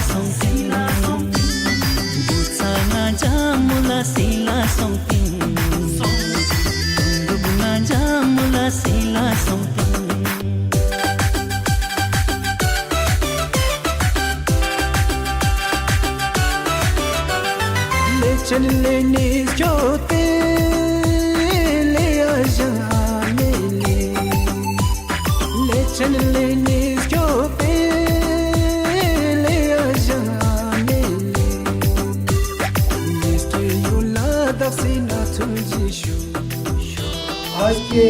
songting butsanga jamula sila songting dubna jamula sila songting le chalne ne jote le aja le chalne ne jote आज के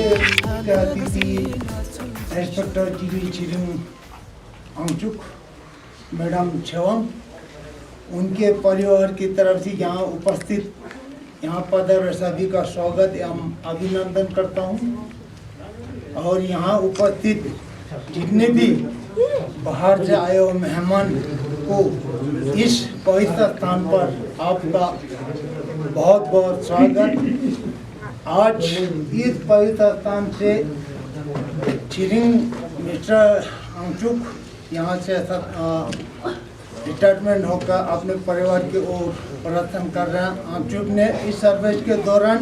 अतिथि inspector जीवी Chiring Angchuk madam छवम उनके परिवार की तरफ से यहाँ उपस्थित यहाँ पधारे सभी का स्वागत एवं अभिनंदन करता हूँ। और यहाँ उपस्थित जितने भी बाहर से आए हुए मेहमान को इस पवित्र स्थान पर आपका बहुत बहुत स्वागत। आज इस पवित्र स्थान से चिरिंग मिस्टर अंगचुक यहाँ से रिटायरमेंट होकर अपने परिवार की ओर प्रस्थान कर रहे हैं। अंगचुक ने इस सर्विस के दौरान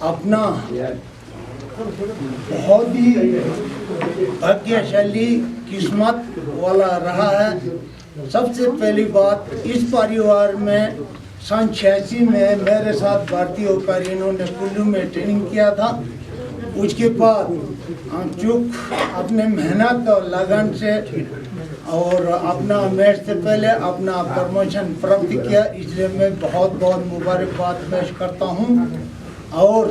अपना बहुत ही भाग्यशाली किस्मत वाला रहा है। सबसे पहली बात, इस परिवार में सन 86 में मेरे साथ भर्ती होकर इन्होंने कुल्लू में ट्रेनिंग किया था। उसके बाद अंगचुक अपने मेहनत और लगन से और अपना मैच से पहले अपना प्रमोशन प्राप्त किया, इसलिए मैं बहुत बहुत मुबारकबाद पेश करता हूँ। और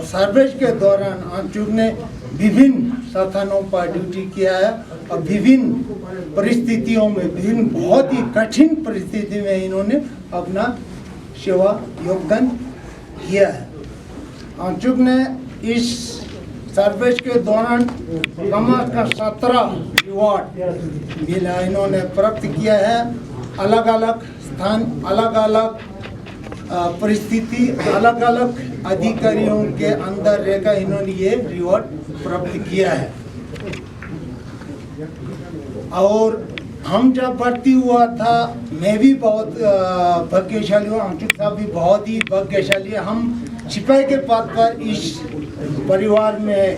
सर्विस के दौरान अंगचुक ने विभिन्न स्थानों पर ड्यूटी किया है और विभिन्न परिस्थितियों में विभिन्न बहुत ही कठिन परिस्थिति में इन्होंने अपना सेवा योगदान किया है। अंगचुक ने इस सर्विस के दौरान कम से कम 17 रिवॉर्ड मिला इन्होंने प्राप्त किया है। अलग अलग स्थान, अलग अलग परिस्थिति, अलग अलग अधिकारियों के अंदर रहकर इन्होंने ये रिवॉर्ड प्राप्त किया है। और हम जब भर्ती हुआ था मैं भी बहुत भाग्यशाली हूँ, अंगचुक साहब भी बहुत ही भाग्यशाली है। हम सिपाही के पद पर इस परिवार में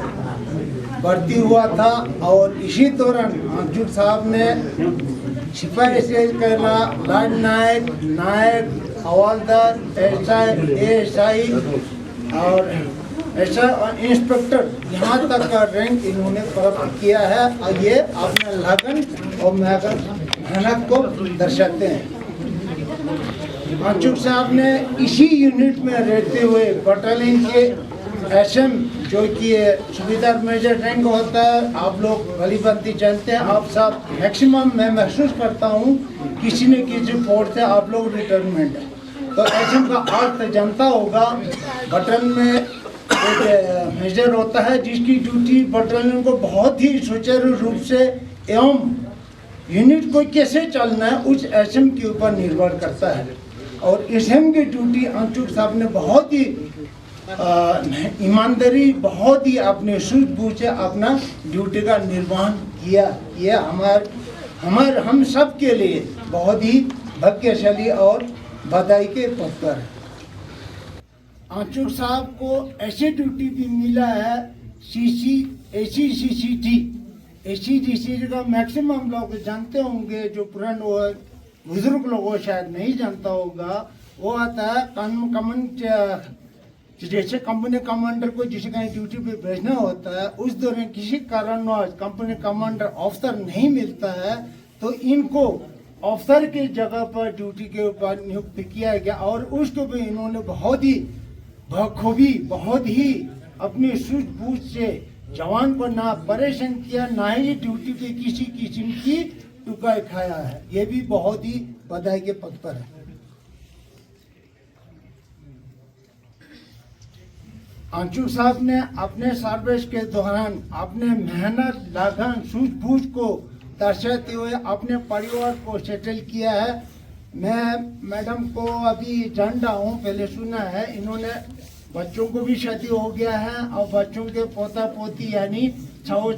भर्ती हुआ था और इसी दौरान अंगचुक साहब ने सिपाही से कहना लाड नायक, नायक, हवालदार, एएसआई और ऐसा इंस्पेक्टर यहाँ तक का रैंक इन्होंने प्राप्त किया है। और ये अपना लगन और मेहनत को दर्शाते हैं। अंगचुक साहब ने इसी यूनिट में रहते हुए बटालियन के एसएम जो कि सुबेदार मेजर रैंक होता है, आप लोग भलीभांति जानते हैं। आप सब मैक्सिमम मैं महसूस करता हूँ किसी न किसी पोस्ट से आप लोग रिटायरमेंट है, तो एसएम का अर्थ जानता होगा। बटालियन में एक मेजर होता है जिसकी ड्यूटी बटालियन को बहुत ही सुचारू रूप से एवं यूनिट को कैसे चलना है उस एसएम के ऊपर निर्भर करता है। और एसएम की ड्यूटी अंगचुक साहब ने बहुत ही ईमानदारी, बहुत ही अपने सूझबूझ से अपना ड्यूटी का निर्वहन किया। ये हम सब के लिए बहुत ही भाग्यशाली और बधाई के पात्र है। अंगचुक साहब को ऐसी ड्यूटी भी मिला है एसीडीसी का मैक्सिमम लोग जानते होंगे, जो पुराने बुजुर्ग लोगों शायद नहीं जानता होगा। वो आता है जैसे कंपनी कमांडर को जिसे कहीं ड्यूटी पे भेजना होता है, उस दौरान किसी कारणवश कंपनी कमांडर अफसर नहीं मिलता है तो इनको अफसर की जगह पर ड्यूटी के ऊपर नियुक्त किया गया। और उसको भी इन्होंने बहुत ही बखूबी, बहुत ही अपनी सूझबूझ से जवान को ना परेशान किया, ना ही ड्यूटी पे किसी किस्म की टुकाई खाया है। ये भी बहुत ही बधाई के पात्र है। अंगचुक साहब ने अपने सर्विस के दौरान अपने मेहनत, लगन, सूझबूझ को दर्शाते हुए अपने परिवार को सेटल किया है। मैं मैडम को अभी जान रहा हूँ, पहले सुना है। इन्होंने बच्चों को भी शादी हो गया है और बच्चों के पोता पोती यानी छमो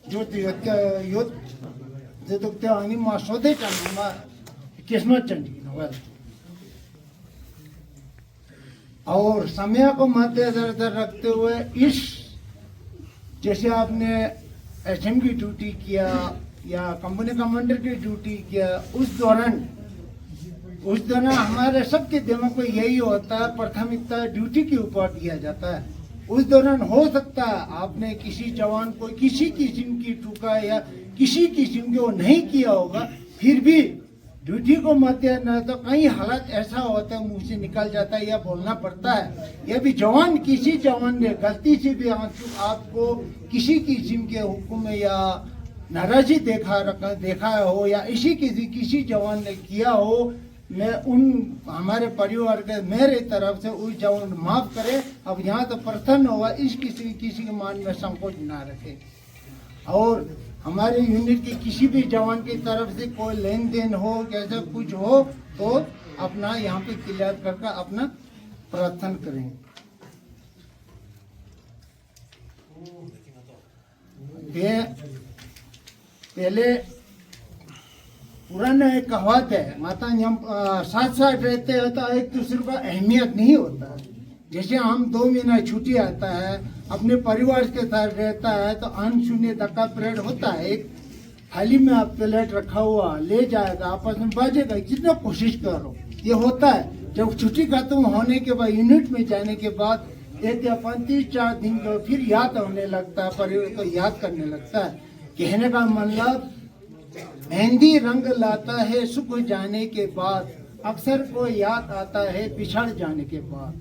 जो तो आनी मासोदे चंदमा किस्मत चंडी नवल और समय को मद्देनजर रखते हुए इस जैसे आपने एसएम की ड्यूटी किया या कंपनी कमांडर की ड्यूटी किया उस दौरान हमारे सबके दिमाग में यही होता है प्राथमिकता ड्यूटी के ऊपर दिया जाता है। उस दौरान हो सकता है आपने किसी जवान को किसी किस्म की टूका या किसी किस्म के वो नहीं किया होगा, फिर भी ड्यूटी को मद्देनजर तो कई हालत ऐसा होता है मुंह से निकल जाता है या बोलना पड़ता है। यह भी किसी जवान ने गलती से भी आपको किसी किस्म के हुक्म या नाराजी देखा हो या किसी जवान ने किया हो, मैं हमारे परिवार के मेरे तरफ से उस जवान माफ करे। अब यहाँ तो प्रसन्न हुआ, इस किसी के मान में संकोच ना रखे। और हमारे यूनिट के किसी भी जवान की तरफ से कोई लेन देन हो कैसा कुछ हो तो अपना यहाँ पे क्लियर करके अपना प्रार्थना करें। पहले पुराना एक कहावत है, माता हम साथ साथ रहते हैं तो एक दूसरे का अहमियत नहीं होता। जैसे हम 2 महीना छुट्टी आता है अपने परिवार के साथ रहता है तो अनसुने धक्का परेड होता है। एक थाली में आप प्लेट रखा हुआ ले जाएगा, आपस में बाजेगा, कितना कोशिश करो, ये होता है। जब छुट्टी खत्म होने के बाद यूनिट में जाने के बाद 1 या 3-4 दिन का फिर याद होने लगता है, परिवार को याद करने लगता है। कहने का मतलब मेहंदी रंग लाता है सुख जाने के बाद, अक्सर को याद आता है पिछड़ जाने के बाद।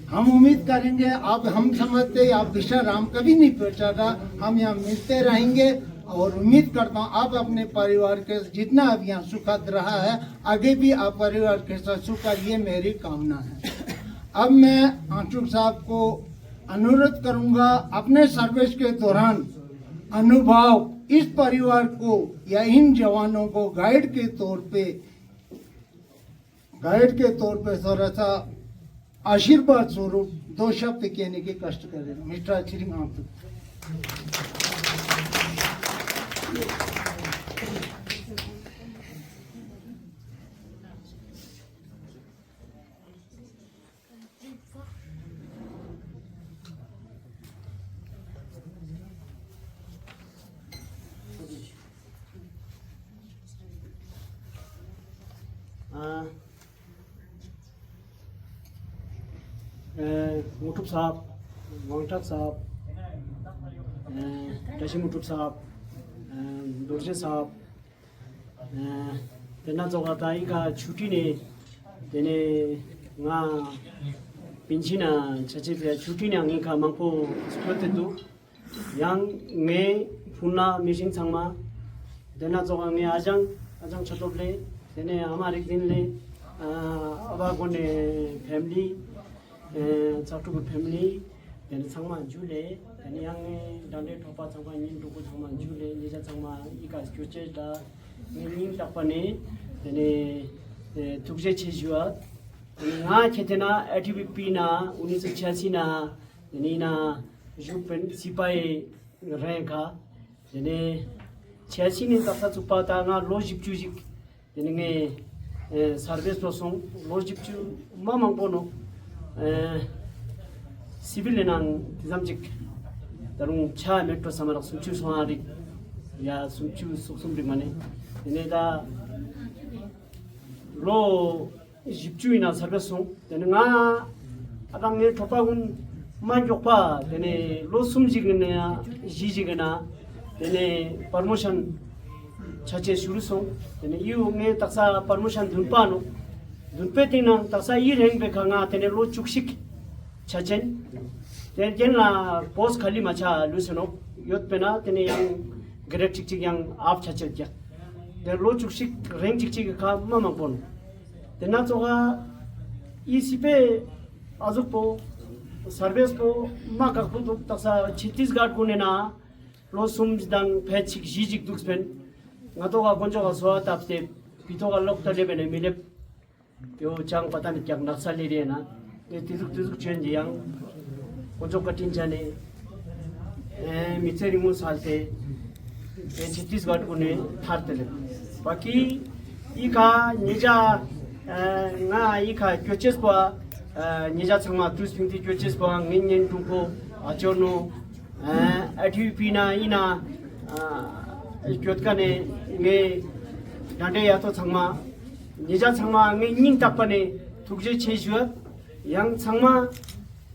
हम उम्मीद करेंगे हम समझते आप विश्राम कभी नहीं पहुंचागा, हम यहाँ मिलते रहेंगे और उम्मीद करता हूँ आप अपने परिवार के जितना अब यहाँ सुखद रहा है आगे भी आप परिवार के साथ सुखद, ये मेरी कामना है। अब मैं आंचुक साहब को अनुरोध करूंगा अपने सर्विस के दौरान अनुभव इस परिवार को या इन जवानों को गाइड के तौर पे थोड़ा सा आशीर्वाद स्वरूप 2 शब्द कहने के कष्ट करें। मिस्टर श्री मुटुब साहब, वांगटक साहब, टशी मुटुब साहब, दुर्जे साहब, तेना जोगाताई का छुट्टी ने तेने ना पिंचिना चचे पे छुट्टी ने अंगी का मंगपो स्पोर्ट दो yang nge फुना मिशिंग संगमा तेना जोगा nge आजंग छतोबले तेने हमारे दिन ले अबागोने फैमिली चाटुक फैमिली तेने संगमा जुले तेने yang डांडे टोपा संगमा निन टुकु संगमा जुले निजा संगमा इका स्क्यूचे दा निन तपने तेने तुगजे चेजुआ ना खेतना एटीबीपी ना 1986 ना तेने ना जुपन सिपाही रहेगा तेने 86 ने तथा चुपाता ना लॉजिक चूजिक तेने सर्विस प्रोसों लॉजिक चू मामंग बोनो सिविल नंग तिजामजिक दारुं छा मेट्रो समारक सुचु सोहारी या सुचु सुसुमरि माने तेने दा लो जिपचु इना सर्विस सों तेने ना अकांग ने थोपागुन मानजोपा तेने लो सुमजिगने जिजिगना तेने प्रमोशन छचे शुरू सों तेने यू ने तक्सा प्रमोशन धुनपानो धुनपे तिना तक्सा ई रेंग पे खंगा तेने लो चुकसिक छचेन तेने जेनला पोस्ट खाली मचा लुसनो योत पेना तेने yang ग्रेड चिक yang आप छचे क्या तेने लो चुकसिक रेंग चिक का मामंगपोन तेना चोगा ई सिपे आजुपो सर्विस को मा काकु दुक तसा छत्तीसगढ़ को नेना लो सुमजदांग फेचिक जिजिक दुक्सपेन ngato ga gonjo ga so tapte pito ga lok tale bene mile yo chang patan kyak naksali re na e tizuk chen yang gonjo katin jane miteri mu salte Chhattisgarh को ने थारते बाकी इका निजा ना इका क्योचेस पा निजा चंगमा तुस पिंगती क्योचेस पा गिन्यन तुमको अचोनो एटीपीना इना क्योटका ने गे डांडे या तो चंगमा निजा चंगमा गे निंग तपने थुकजे छेजुआ yang changma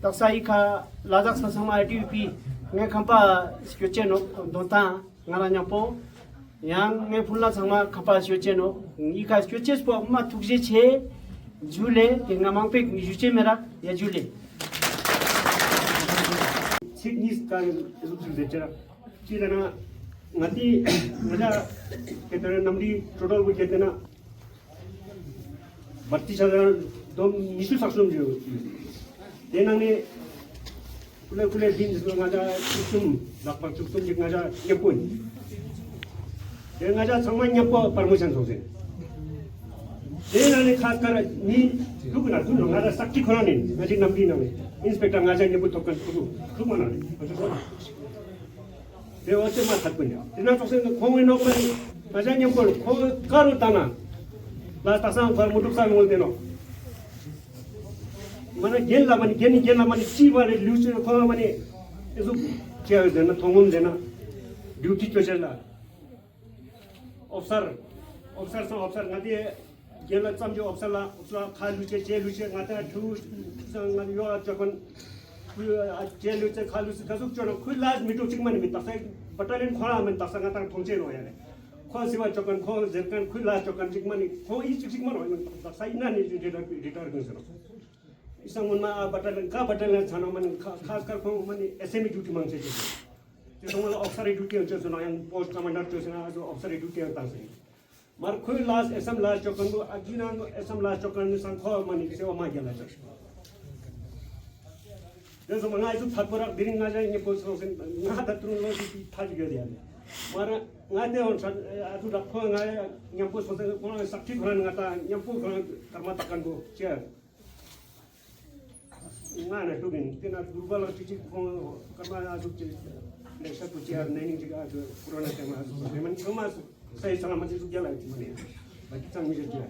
taksai kha lajak sa changma ITP nge khampa skyoche no donta ngara nyapo yang nge phulna changma khapa skyoche no i kha skyoche po ma thukje che jule ke ngamang pe juche mera ya jule signis ka ju de chara chirana ngati ngada ketara namdi total ko ketena 32,000 dom misu saksum jo denang ne kule bin ngaja suksum bakbak suksum jik ngaja nyepun ngaja samai nyepo permission sose denang ne khas kar ni lugna tu ngaja sakti khonani ngaji namdi name inspector ngaja nyepu tokan kudu kumana de oche ma thakpunya denang sose khongwe no kan ngaja nyepo kho karu tana la tasang par muduk sa ngol deno mana gen la mani chi bare luche ko mani esu chair dena thongum dena duty chela officer ngati gen la chamjo officer la kha luche che luche ngata thu sang ngani yo chakon che luche kha luche kasuk chono khula mitu chik mani mit tasai battalion khora man tasang ngata thongche no ya kho siwa chokon kho jerkan khula chokon chik mani kho I chik mani tasai na ni editor gun isang munma batalan chano man khas kar ko man SME duty mang che je so mal officer duty che so yang post commander che so officer duty ta se mar khoi last SM last chokon go agina no SM last chokon ni sang kho man se o ma gela cha de so mangai su thakora biring na ja ni post so na da tru lo ti thaj ge dia mar nga de on atu da kho nga nyam post so ko sakti khoran nga ta nyam pu khoran karma takan go che mana tu bin kena durbal tici karena azuk je leksa tu ciar nening juga ada corona tema azuk memang cuma saya selamat itu jalan cuma ya bagi sang misal dia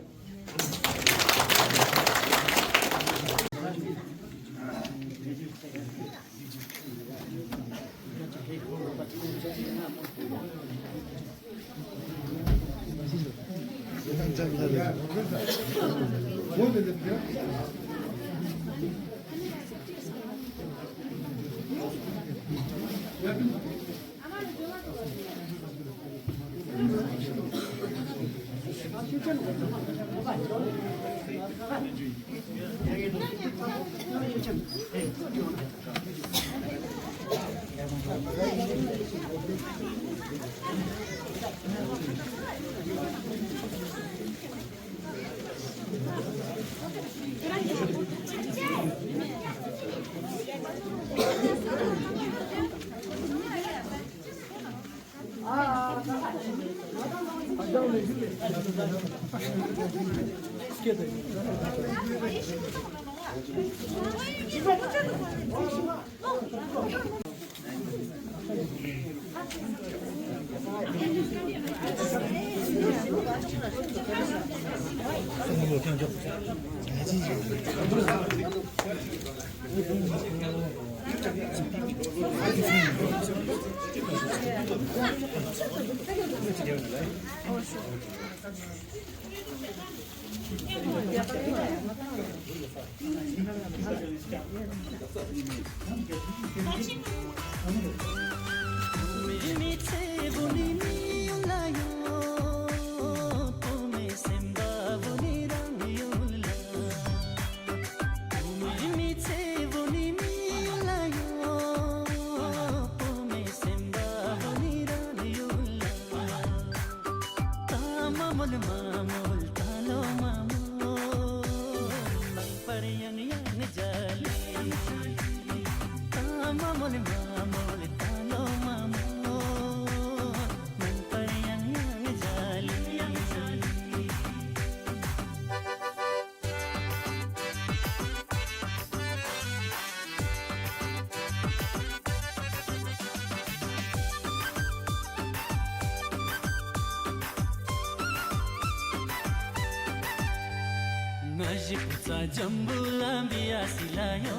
नजिकचा जम्बुला बिया सिलायो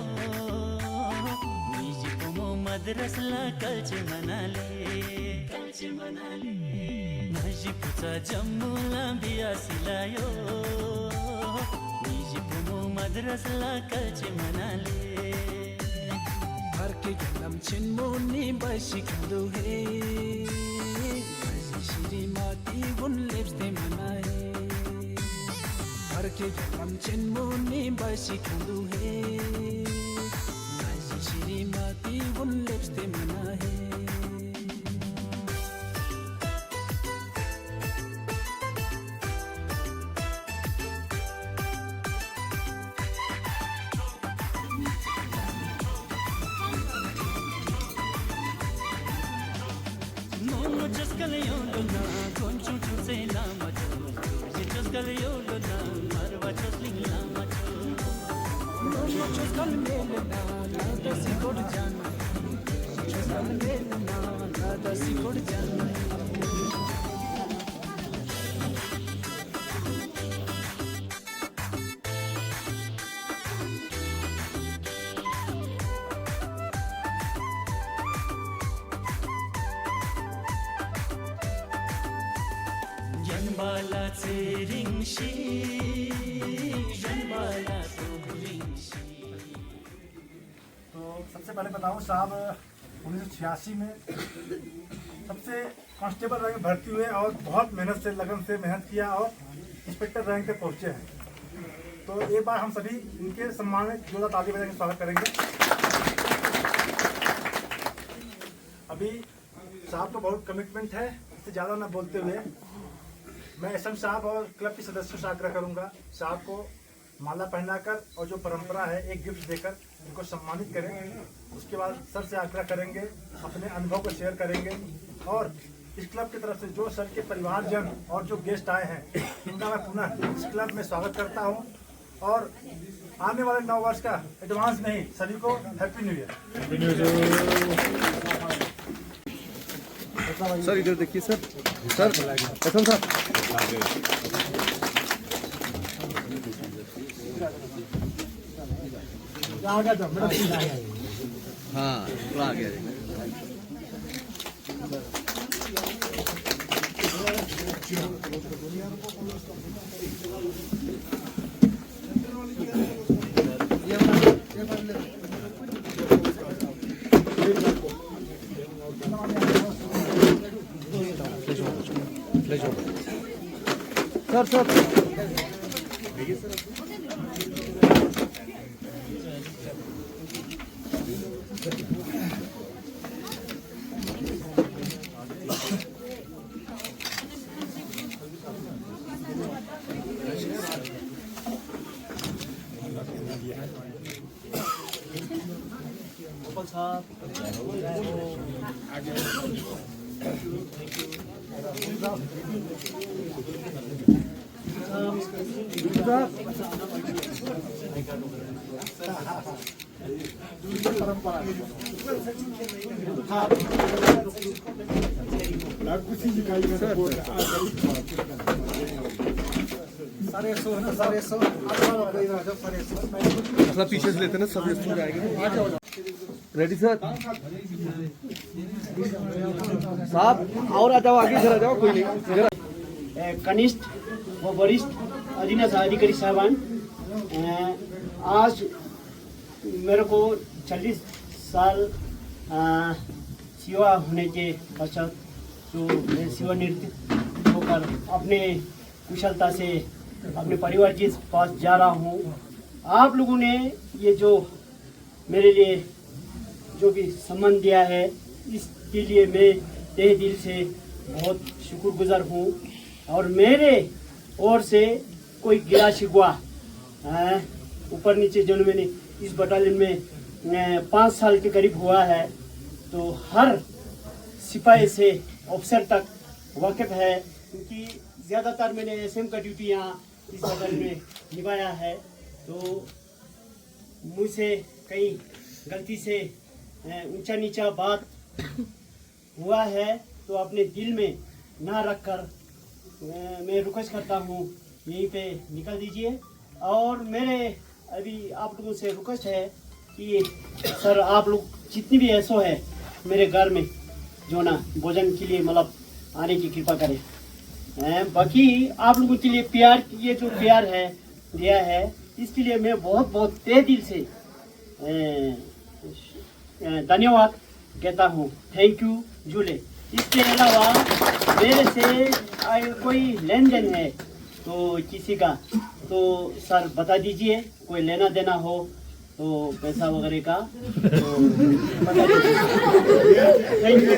निजिपोमो मद्रासला कल्चे मनाले नजिकचा जम्बुला बिया सिलायो निजिपोमो मद्रासला कल्चे मनाले अर्के गलम चिन्मुनि बसी खदो हे श्रीमती गुन लिप्सते मनाए अर्के गलम चिन्मुनि बसी खदो हे श्रीमती गुन लिप्सते मनाए just gonna yolona, conchu chuse la macho. Just gonna yolona, marwa chosling la macho. Just gonna melena, nada si kod jana. Just gonna melena, nada si kod jana. जनबालाचे रिंगशी जनबाला तो रिंगशी। तो सबसे पहले बताऊं साहब 1986 में सबसे कांस्टेबल रैंक में भर्ती हुए और बहुत मेहनत से लगन से मेहनत किया और इंस्पेक्टर रैंक तक पहुंचे हैं। तो एक बार हम सभी इनके सम्मान में जोरदार ताली बजा के स्वागत करेंगे। अभी साहब को बहुत कमिटमेंट है, इससे ज़्यादा ना बोलते हुए मैं एसएम साहब और क्लब के सदस्यों से आग्रह करूंगा साहब को माला पहनाकर और जो परंपरा है एक गिफ्ट देकर इनको सम्मानित करें। उसके बाद सर से आग्रह करेंगे, अपने अनुभव को शेयर करेंगे और इस क्लब की तरफ से जो सर के परिवारजन और जो गेस्ट आए हैं उनका मैं पुनः इस क्लब में स्वागत करता हूं और आने वाले 9 वर्ष का एडवांस में ही सभी को हैप्पी न्यू ईयर। सर इधर देखिए सर कसम सर हाँ थोड़ा आ गया सर थोड़ा पीछे से लेते ना सब स्कूल आएंगे। रेडी सर साहब और आ जाओ आगे इधर आ जाओ कोई नहीं। कनिष्ठ व वरिष्ठ अधीनस्थ अधिकारी साहबान, आज मेरे को 40 साल सेवा होने के पश्चात जो मैं सेवानिवृत्त होकर अपने कुशलता से अपने परिवार के पास जा रहा हूँ। आप लोगों ने ये जो मेरे लिए जो भी सम्मान दिया है इसके लिए मैं तहे दिल से बहुत शुक्रगुजार हूँ और मेरे ओर से कोई गिला शिकवा ऊपर नीचे जो मैंने इस बटालियन में 5 साल के करीब हुआ है तो हर सिपाही से ऑफिसर तक वाकिफ है, क्योंकि ज़्यादातर मैंने एसएम का ड्यूटी यहाँ इस बटालियन में निभाया है। तो मुझसे कई गलती से ऊंचा नीचा बात हुआ है तो अपने दिल में ना रखकर मैं रिक्वेस्ट करता हूँ यहीं पे निकल दीजिए और मेरे अभी आप लोगों से रिक्वेस्ट है कि सर आप लोग जितनी भी ऐसो है मेरे घर में जो ना भोजन के लिए मतलब आने की कृपा करें। बाकी आप लोगों के लिए प्यार, ये जो प्यार है दिया है, इसके लिए मैं बहुत बहुत तहे दिल से धन्यवाद कहता हूँ। थैंक यू झूले। इसके अलावा मेरे से कोई लेन देन है तो किसी का तो सर बता दीजिए, कोई लेना देना हो तो पैसा वगैरह का तो बता दीजिए। Thank you.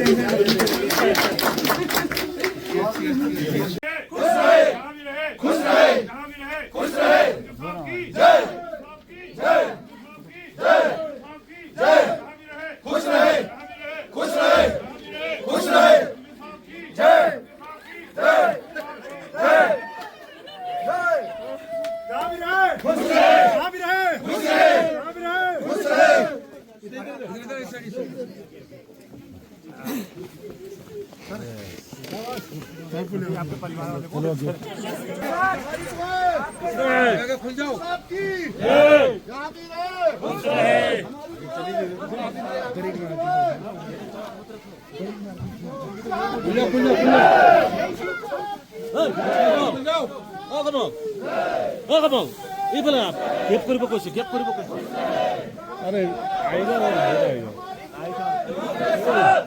अरे सर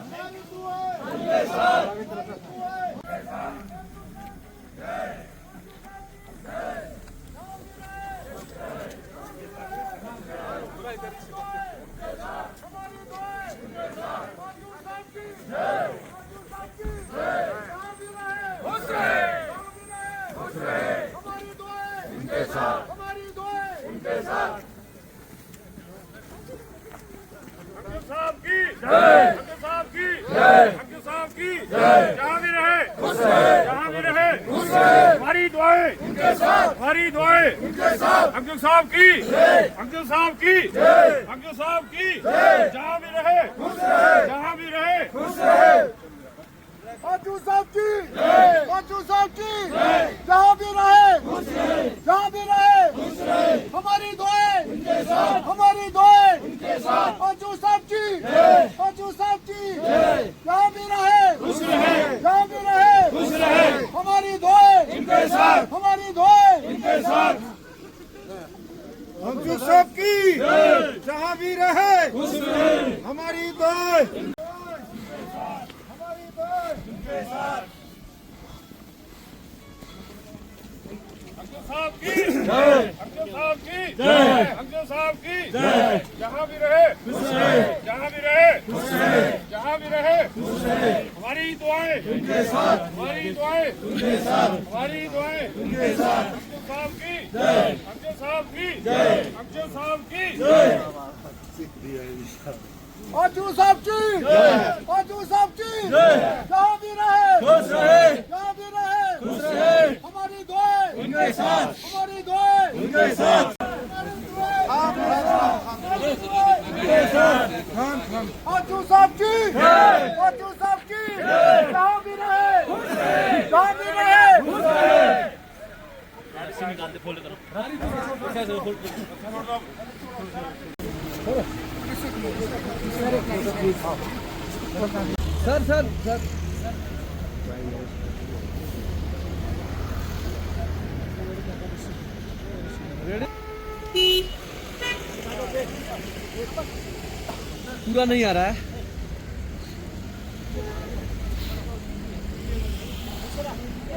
पूरा नहीं आ रहा है।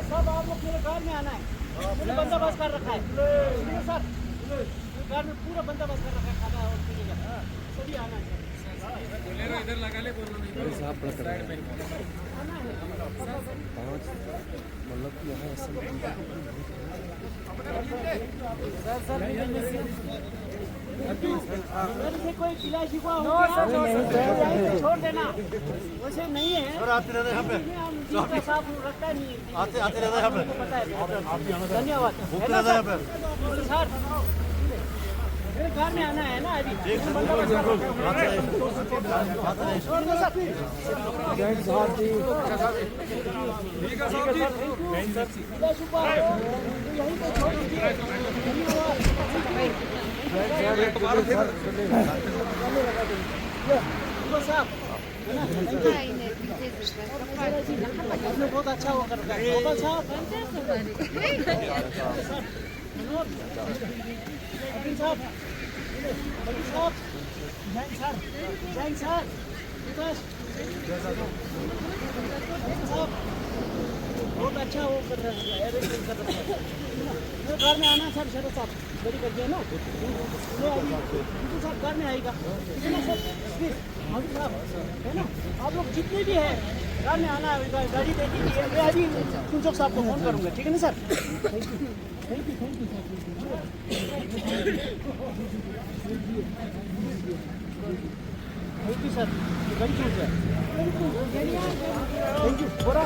सब आप लोग मेरे घर में आना है, पूरा बंदोबस्त कर रखा है सर, घर में पूरा बंदोबस्त कर रखा है, खाना और पीने का सभी आना है। इधर लगा ले मतलब से कोई गिला शिकवा हो छोड़ देना, वैसे नहीं है। और आते रहना यहाँ पे, साफ रखता नहीं, आते रहना यहाँ पे, पता है। धन्यवाद सर, मेरे घर में आना है ना अभी। यहीं पे छोड़ दीजिए। धन्यवाद। बहुत अच्छा वो कर रहा है बहुत अच्छा जैन सर बहुत अच्छा वो कर रहा है अरेंजमेंट कर रहा है घर में आना सर शरद साहब बड़ी कर दिया ना बिल्कुल साहब घर में आएगा है ना सर प्लीज हाजी साहब है ना आप लोग जितने भी हैं घर में आना गाड़ी दे दीजिए मैं अभी कुंचक साहब को फोन करूंगा ठीक है ना सर थैंक यू सर गाड़ी क्यों है थैंक यू पूरा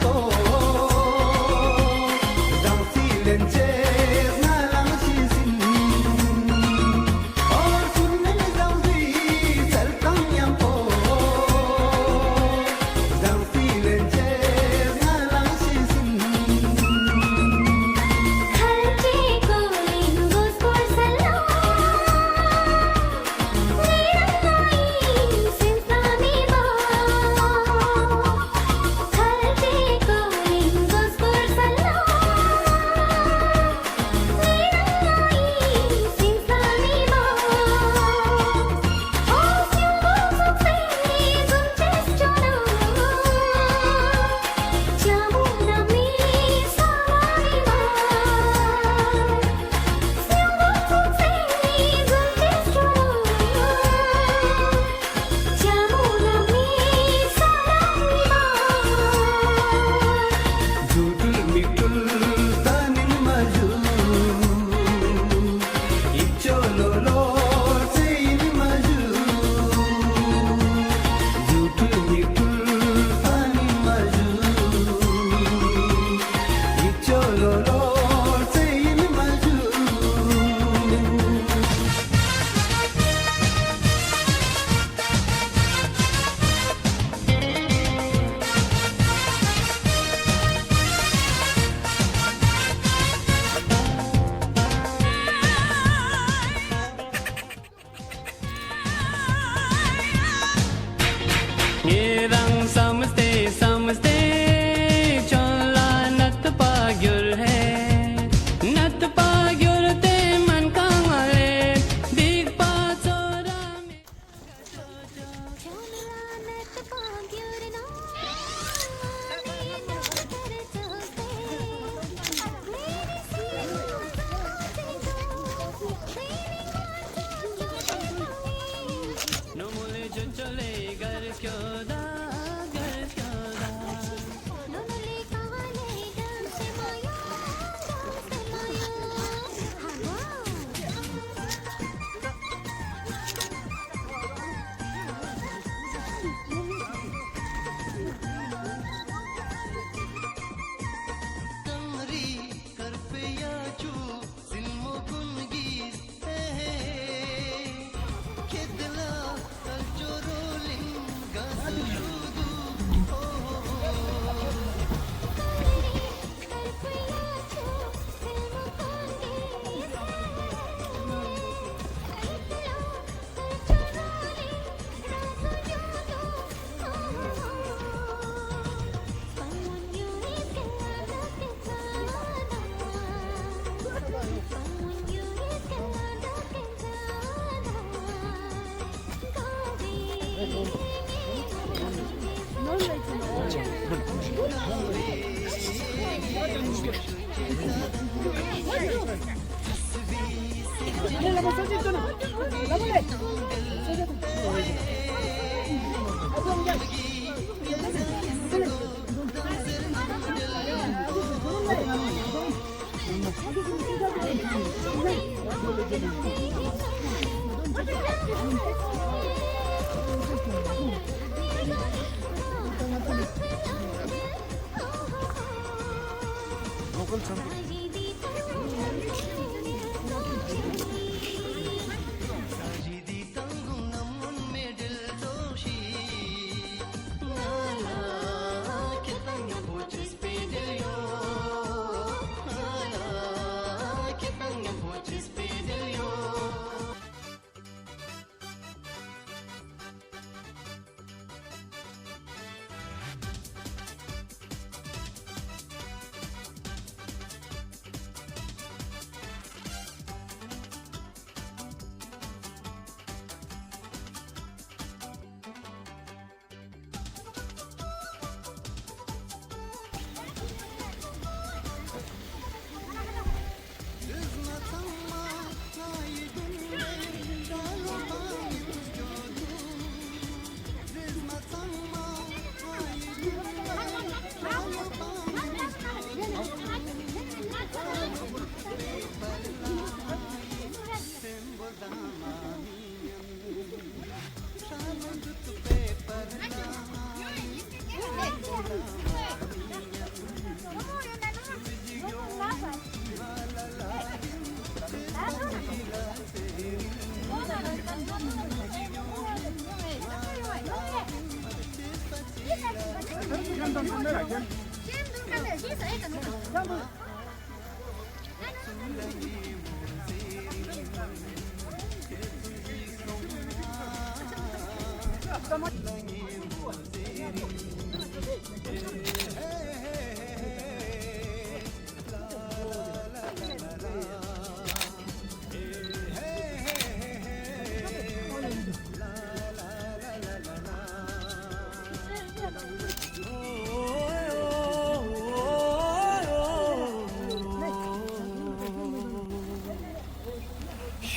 Oh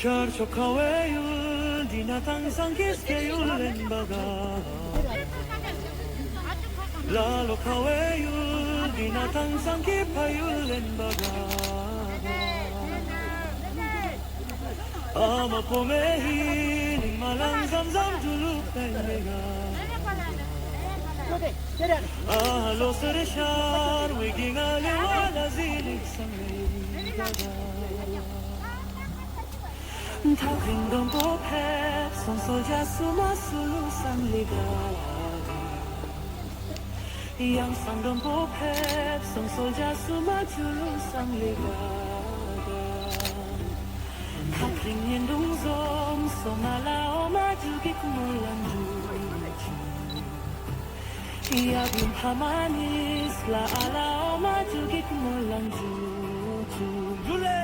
Sharcho kaweyul dinatang sangkis kayulen baga Lalo kaweyul dinatang sangki payulen baga Ama pomehin malang zamzam dulu penega Ahalo sereshar wiging alewala zilik samay baga Talking don't go pep, son soldier suma sulu sang liga. Young sang don't go pep, son soldier suma julu sang liga. Talking in dung zom, song ala oma jugi kumulang juju. Iya bin hamanis, la ala oma jugi kumulang juju. Jule!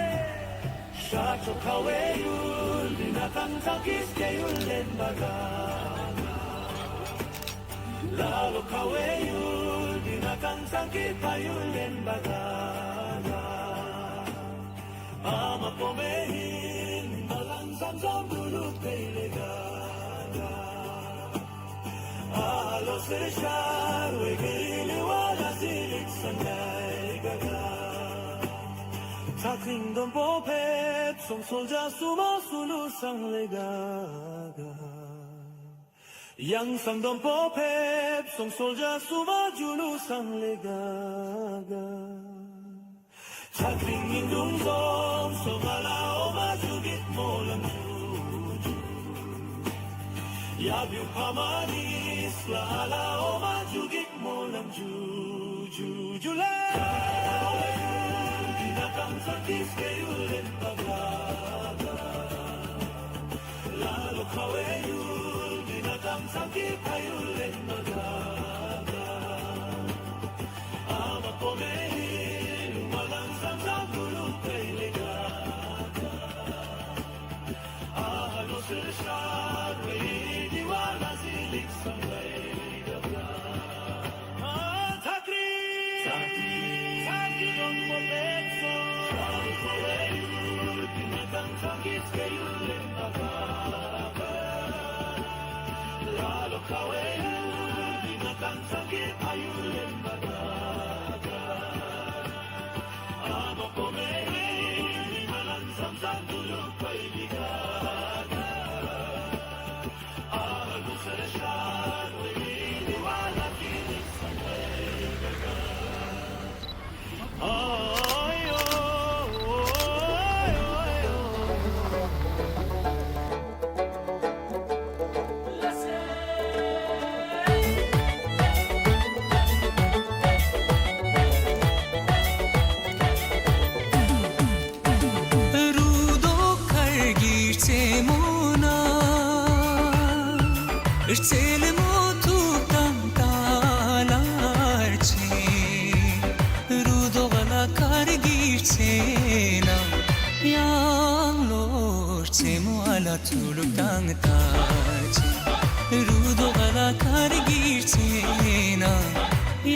Shacho kaweyul dinatang sakis kayulen baga Lalo kaweyul dinatang sakit payulen baga Ama pomehin malang zamzam dulu peilega Alo sereshar wegili wala zilik sanay gaga Talking don't go pep, song soldier suma sulu sang legaga. Young sang don't go pep, song soldier suma julu sang legaga. Talking in dung zom, song ala oma jugit molang juju. Yabu pamanis, la ala oma jugit molang juju. Julay. Sakis kayulen baga Lalo kaweyul dinatang sakit kayulen baga Ama pomehin umalang samsam gulong kailega Ahalo sereshar winiwala zilik sanay gaga Takri Takri Takri don't forget so Rudo kargirse mona Irtsele motuktan talarche Rudo gala kargirse na Yanlorche moala tuluktan tarche Rudo gala kargirse na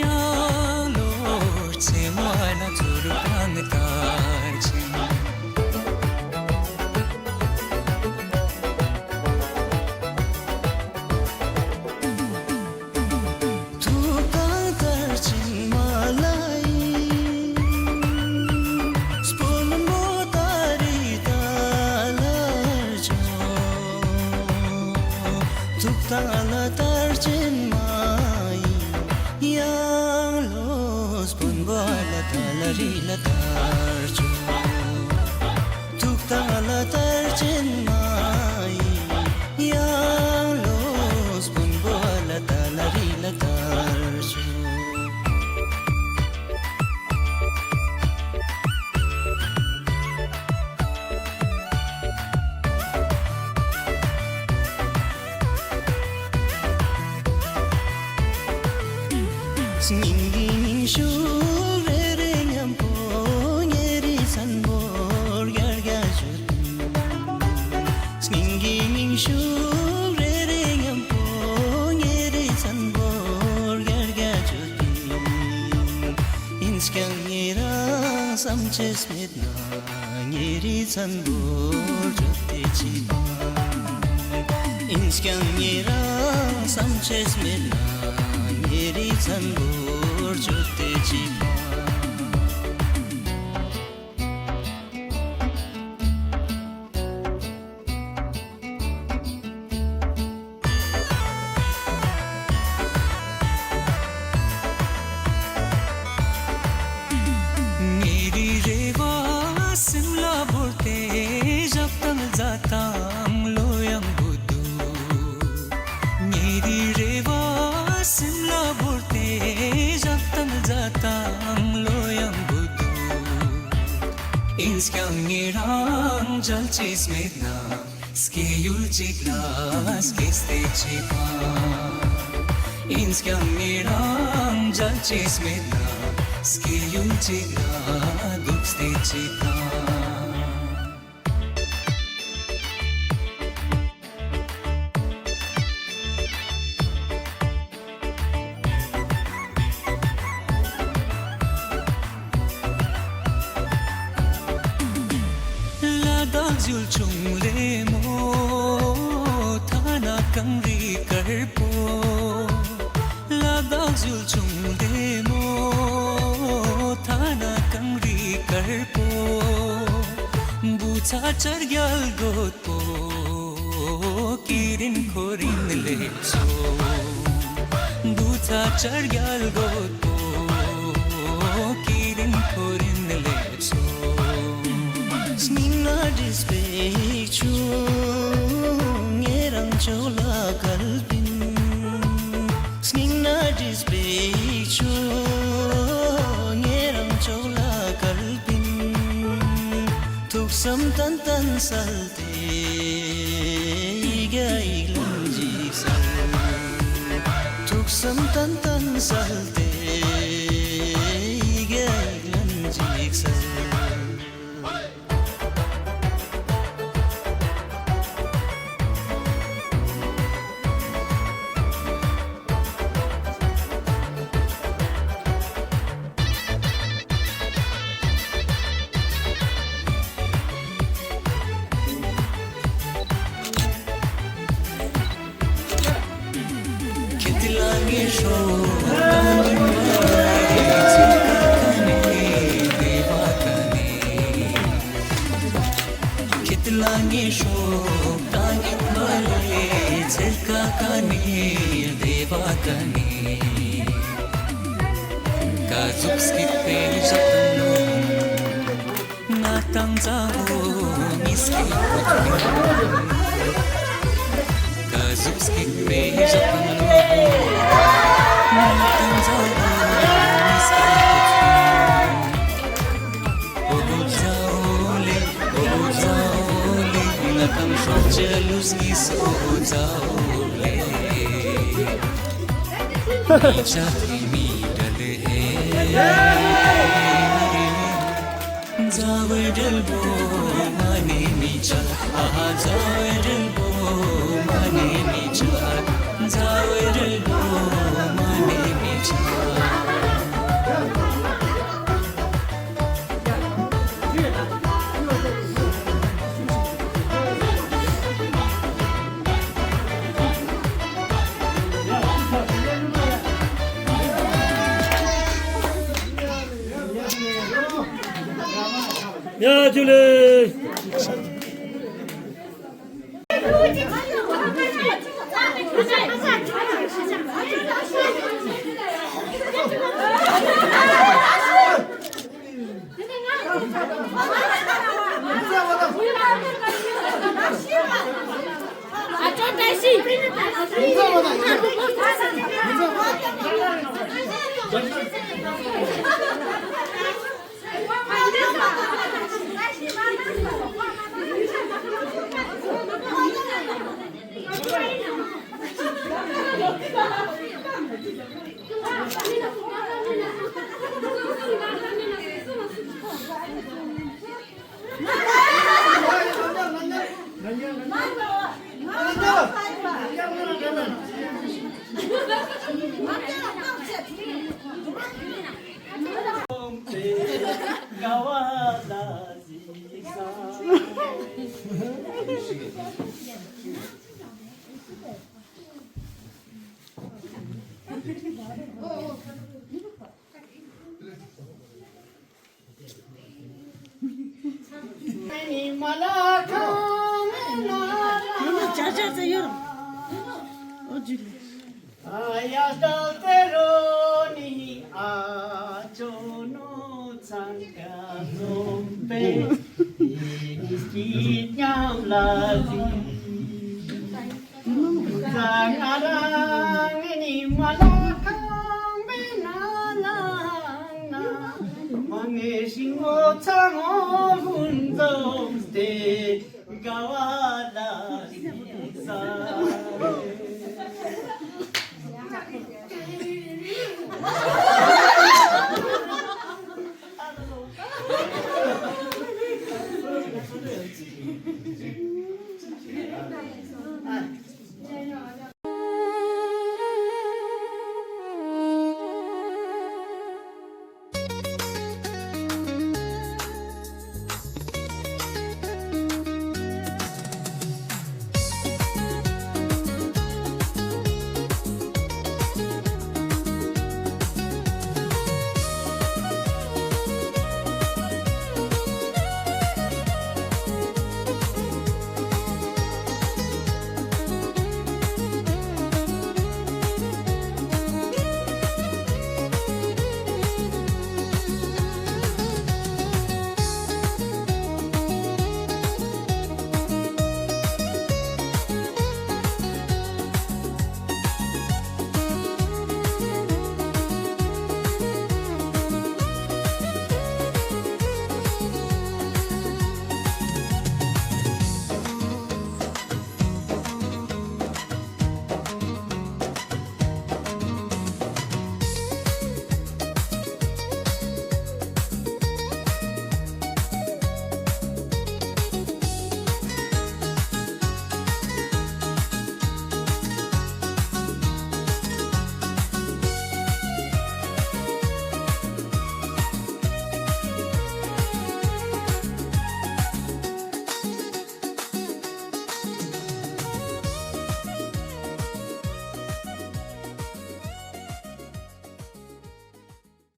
Yanlorche moala tuluktan tarche Tala tarjin mai yang los pun bola talari la tarjo tuk tala tarjin mai yang los pun bola talari la tarjo Singing shoe reading and ponyeri sunbor gargajut Singing shoe reading and ponyeri sunbor gargajut Inskangira samches midna ngiri sunbor jutte chiba Inskangira samches midna ngiri sunbor jutte chiba मेरी रेवा शिमला बोलते जब तक जाता लोयम बुद्धू मेरी रेवा शिमला बोलते जब तक जाता लोयम बुद्धू Inskangiran jalchis medna skeyul chiklas keste chipa Inskangiran jalchis medna skeyul chikla dukste chipa Zul chung le mo thana kangri karpo Lada zul chung le mo thana kangri karpo Bucha chargyal gotpo kirin khorin le cho Bucha chargyal gotpo kirin khorin le cho Snina dispechu ngerang chola kalbin Snina dispechu ngerang chola kalbin Tuk sam tan tan salte iga iglan jiksal Tuk sam tan tan salte iga iglan jiksal Kitlangi show Kitlangi show tangit male chilka kani deva kani Kazuks kitte jatan tang zao miski Kazupski beja tang zao miski Ozaole nakam shocheluski sozaole Chati mi dale Zawedel bo mane mi cha zawedel bo mane mi cha zawedel bo mane mi cha 야 줄래 Gawa